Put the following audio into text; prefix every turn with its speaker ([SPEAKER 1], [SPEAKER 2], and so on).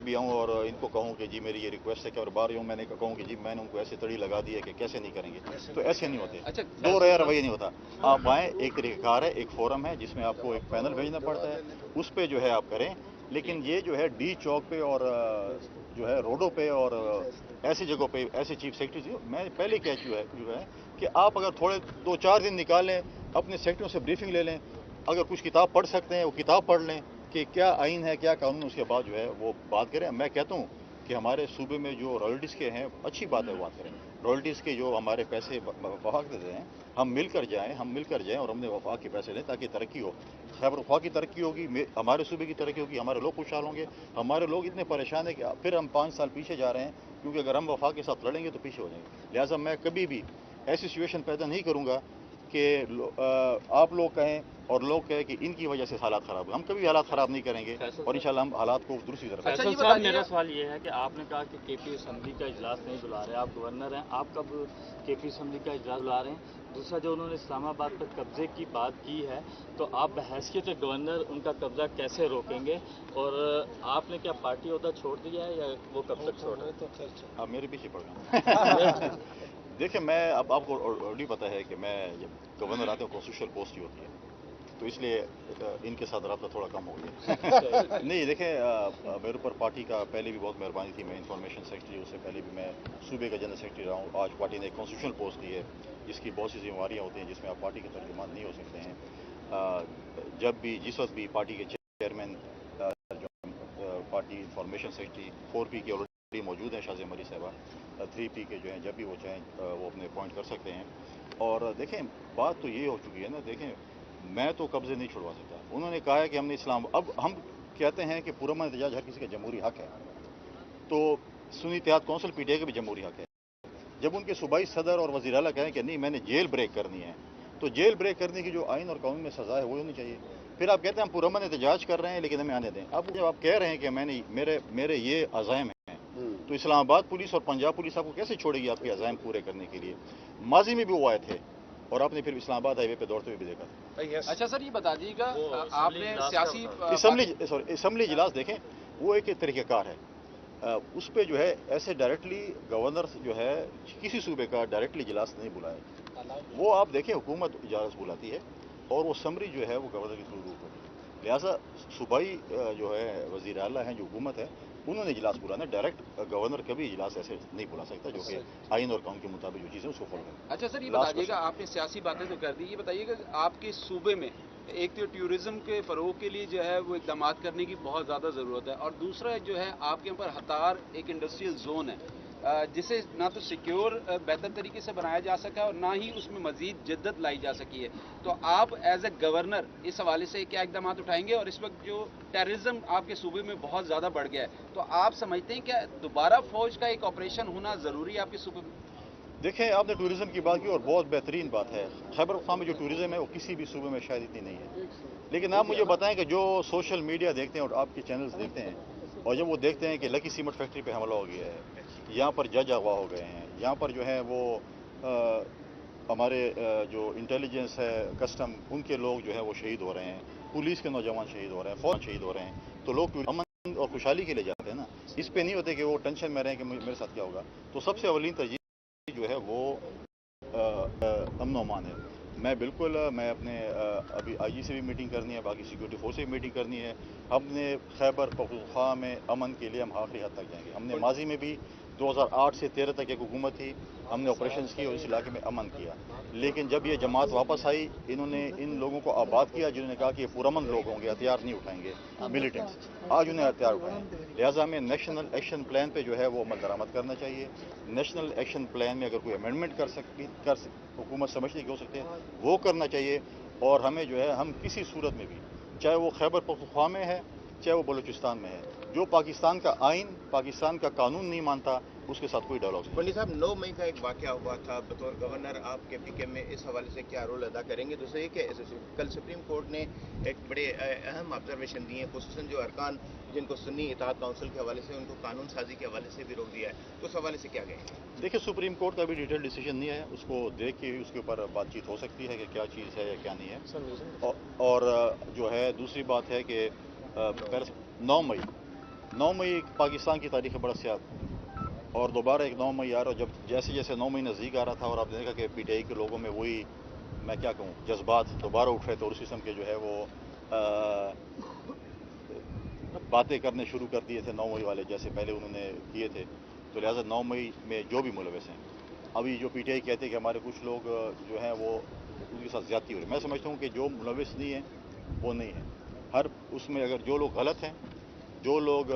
[SPEAKER 1] भी आऊँ और इनको कहूँ कि जी मेरी ये रिक्वेस्ट है कि, और बार यूँ मैंने कहूँ कि जी मैंने उनको ऐसे तड़ी लगा दी है कि कैसे नहीं करेंगे, तो ऐसे नहीं होते।
[SPEAKER 2] अच्छा,
[SPEAKER 1] दो रया रवैया नहीं होता। आप आएँ, एक तरीक़ाकार है, एक फोरम है जिसमें आपको एक पैनल भेजना पड़ता है, उस पे जो है आप करें। लेकिन ये जो है डी चौक पे और जो है रोडों पे और ऐसी जगहों पे ऐसे चीफ सेक्रेटरी, मैं पहले कह जो है कि आप अगर थोड़े 2-4 दिन निकालें, अपने सेक्रेटरियों से ब्रीफिंग ले लें, अगर कुछ किताब पढ़ सकते हैं वो किताब पढ़ लें कि क्या आइन है, क्या कानून, उसके बाद जो है वो बात करें। मैं कहता हूँ कि हमारे सूबे में जो रॉयल्टीज़ के हैं, अच्छी बात है, बात करें। रॉयल्टीज़ के जो हमारे पैसे वफाक देते हैं, हम मिलकर जाएँ और हमने वफाक के पैसे लें ताकि तरक्की हो। खैबर वफाक की तरक्की होगी, हमारे सूबे की तरक्की होगी, हमारे लोग खुशहाल होंगे। हमारे लोग इतने परेशान हैं कि फिर हम 5 साल पीछे जा रहे हैं, क्योंकि अगर हम वफाक के साथ लड़ेंगे तो पीछे हो जाएंगे। लिहाजा मैं कभी भी ऐसी सिचुएशन पैदा नहीं करूँगा कि आप लोग कहें और लोग कहें कि इनकी वजह से हालात ख़राब हुए। हम कभी हालात ख़राब नहीं करेंगे और इंशाल्लाह हम हालात को दूसरी तरफ।
[SPEAKER 2] अच्छा, ये साहब, मेरा सवाल ये है कि आपने कहा कि केपी असेंबली का इजलास नहीं बुला रहे, आप गवर्नर हैं, आप कब केपी असेंबली का इजलास बुला रहे हैं? दूसरा, जो उन्होंने इस्लामाबाद पर कब्जे की बात की है, तो आप बहैसियत गवर्नर उनका कब्जा कैसे रोकेंगे? और आपने क्या पार्टी ओहदा छोड़ दिया है या वो कब तक छोड़ रहे हैं?
[SPEAKER 1] आप मेरे पीछे पड़ गए। देखिए, मैं अब आपको ऑलरेडी पता है कि मैं जब गवर्नर आते हैं कॉन्स्टिट्यूशनल पोस्ट ही होती है, तो इसलिए इनके साथ रब्ता थोड़ा कम हो गया। नहीं, देखें, मेरे ऊपर पार्टी का पहले भी बहुत मेहरबानी थी। मैं इंफॉर्मेशन सेक्रेटरी, उससे पहले भी मैं सूबे का जनरल सेक्रेटरी रहा हूँ। आज पार्टी ने एक कॉन्स्टिट्यूशनल पोस्ट दी है जिसकी बहुत सी जिम्मेवारियाँ होती हैं, जिसमें आप पार्टी के तर्जुमान नहीं हो सकते हैं। जब भी जिस वक्त भी पार्टी के chairman, party information secretary 4P के ऑलरेडी मौजूद हैं, शाज़ मरी साहबा, 3P के जो हैं, जब भी वो चाहें वो अपने अपॉइंट कर सकते हैं। और देखें, बात तो ये हो चुकी है ना, देखें, मैं तो कब्ज़े नहीं छुड़वा सकता। उन्होंने कहा है कि हमने इस्लाम, अब हम कहते हैं कि पुरअमन एहतजाज हर किसी का जमहूरी हक़ है, तो सुन्नी इत्तेहाद कौंसिल PTI का भी जमहूरी हक़ है। जब उनके सूबाई सदर और वज़ीर आला कहें कि नहीं मैंने जेल ब्रेक करनी है, तो जेल ब्रेक करने की जो आइन और कानून में सज़ा है वो होनी चाहिए। फिर आप कहते हैं हम पुरअमन एहतजाज कर रहे हैं लेकिन हमें आने दें। अब जब आप कह रहे हैं कि मेरे ये अज़ाइम हैं, तो इस्लामाबाद पुलिस और पंजाब पुलिस आपको कैसे छोड़ेगी आपके अज़ाइम पूरे करने के लिए? माजी में भी वो आए थे और आपने फिर इस्लामाबाद हाईवे पे दौड़ते हुए भी देखा।
[SPEAKER 2] अच्छा सर, ये बता दीजिएगा, आपने सियासी
[SPEAKER 1] असम्बली इजलास देखें, वो एक तरीक़ेकार है। उस पे जो है ऐसे डायरेक्टली गवर्नर जो है किसी सूबे का डायरेक्टली इजलास नहीं बुलाए। वो आप देखें, हुकूमत इजलास बुलाती है और वो समरी जो है वो गवर्नर के थ्रू रूप होती है। लिहाजा सूबाई जो है वज़ीर आला हैं, जो हुकूमत है, उन्होंने इजलास बुलाना। डायरेक्ट गवर्नर कभी इजलास ऐसे नहीं बुला सकता, जो कि आइन और कानून के मुताबिक जो चीज़ें उसको फॉलो करें।
[SPEAKER 2] अच्छा सर, ये बताइएगा, आपने सियासी बातें तो कर दी, ये बताइएगा आपके सूबे में एक तो टूरिज्म के फ़रोग के लिए जो है वो इक़दामात करने की बहुत ज़्यादा ज़रूरत है, और दूसरा जो है आपके यहाँ पर हतार एक इंडस्ट्रियल जोन है, जिसे ना तो सिक्योर बेहतर तरीके से बनाया जा सका और ना ही उसमें मज़ीद जिद्दत लाई जा सकी है। तो आप एज ए गवर्नर इस हवाले से क्या इक़दाम उठाएंगे? और इस वक्त जो टेररिज्म आपके सूबे में बहुत ज़्यादा बढ़ गया है, तो आप समझते हैं क्या दोबारा फ़ौज का एक ऑपरेशन होना ज़रूरी है आपके सूबे में?
[SPEAKER 1] देखें, आपने टूरिज़्म की बात की और बहुत बेहतरीन बात है। खैबर पख्तूनख्वा में जो टूरिज़्म है वो किसी भी सूबे में शायद इतनी नहीं है। लेकिन आप मुझे बताएं कि जो सोशल मीडिया देखते हैं और आपके चैनल्स देखते हैं, और जब वो देखते हैं कि लकी सीमेंट फैक्ट्री पे हमला हो गया है, यहाँ पर जज अगवा हो गए हैं, यहाँ पर जो है वो हमारे जो इंटेलिजेंस है, कस्टम, उनके लोग जो है वो शहीद हो रहे हैं, पुलिस के नौजवान शहीद हो रहे हैं, फौज शहीद हो रहे हैं, तो लोग अमन और खुशहाली के लिए जाते हैं ना। इस पे नहीं होते कि वो टेंशन में रहें कि मेरे साथ क्या होगा। तो सबसे अवलीन तरजीह जो है वो अमन और अमान है। मैं बिल्कुल मैं अपने अभी IG से भी मीटिंग करनी है, बाकी सिक्योरिटी फोर्स से भी मीटिंग करनी है। हमने खैबर पख्तूनख्वा में अमन के लिए हम आखिरी हद तक जाएंगे। हमने माजी में भी 2008 से 13 तक एक हुकूमत थी, हमने ऑपरेशन किए और इस इलाके में अमन किया। लेकिन जब ये जमात वापस आई, इन्होंने इन लोगों को आबाद किया जिन्होंने कहा कि ये पुरअमन लोग होंगे, हथियार नहीं उठाएंगे, मिलिटेंट्स। आज उन्हें हथियार उठाएं। लिहाजा हमें नेशनल एक्शन प्लान पे जो है वो अमल दरामद करना चाहिए। नेशनल एक्शन प्लान में अगर कोई अमेंडमेंट हुकूमत समझती कि हो सकते हैं, वो करना चाहिए। और हमें जो है, हम किसी सूरत में भी, चाहे वो खैबर पख्तूनख्वा में है, चाहे वो बलूचिस्तान में है, जो पाकिस्तान का आइन, पाकिस्तान का कानून नहीं मानता, उसके साथ कोई डायलॉग नहीं।
[SPEAKER 3] पंडित साहब, 9 मई का एक वाकया हुआ था, बतौर गवर्नर आप KPK में इस हवाले से क्या रोल अदा करेंगे? दूसरा ये कि कल सुप्रीम कोर्ट ने एक बड़े अहम ऑब्जर्वेशन दिए हैं, खुसूसन जो अरकान जिनको सुन्नी इत्तेहाद काउंसिल के हवाले से उनको कानून साजी के हवाले से भी रोक दिया है, तो उस हवाले से क्या कहेंगे?
[SPEAKER 1] देखिए, सुप्रीम कोर्ट का भी डिटेल डिसीजन नहीं है, उसको देख के ही उसके ऊपर बातचीत हो सकती है कि क्या चीज़ है या क्या नहीं है। और जो है दूसरी बात है कि 9 मई 9 मई पाकिस्तान की तारीख है बड़ा सियाद और दोबारा एक 9 मई आ रहा है। जब जैसे जैसे 9 मई नज़दीक आ रहा था और आपने देखा कि पीटीआई के लोगों में वही मैं क्या कहूँ जज्बात दोबारा उठ रहे थे और उस किस्म के जो है वो बातें करने शुरू कर दिए थे 9 मई वाले जैसे पहले उन्होंने किए थे। तो लिहाजा 9 मई में जो भी मुलविस हैं अभी जो पीटीआई कहते हैं कि हमारे कुछ लोग जो हैं वो उनके साथ ज़्यादती हो रही है, मैं समझता हूँ कि जो मुलविस नहीं है वो नहीं है। हर उसमें अगर जो लोग गलत हैं जो लोग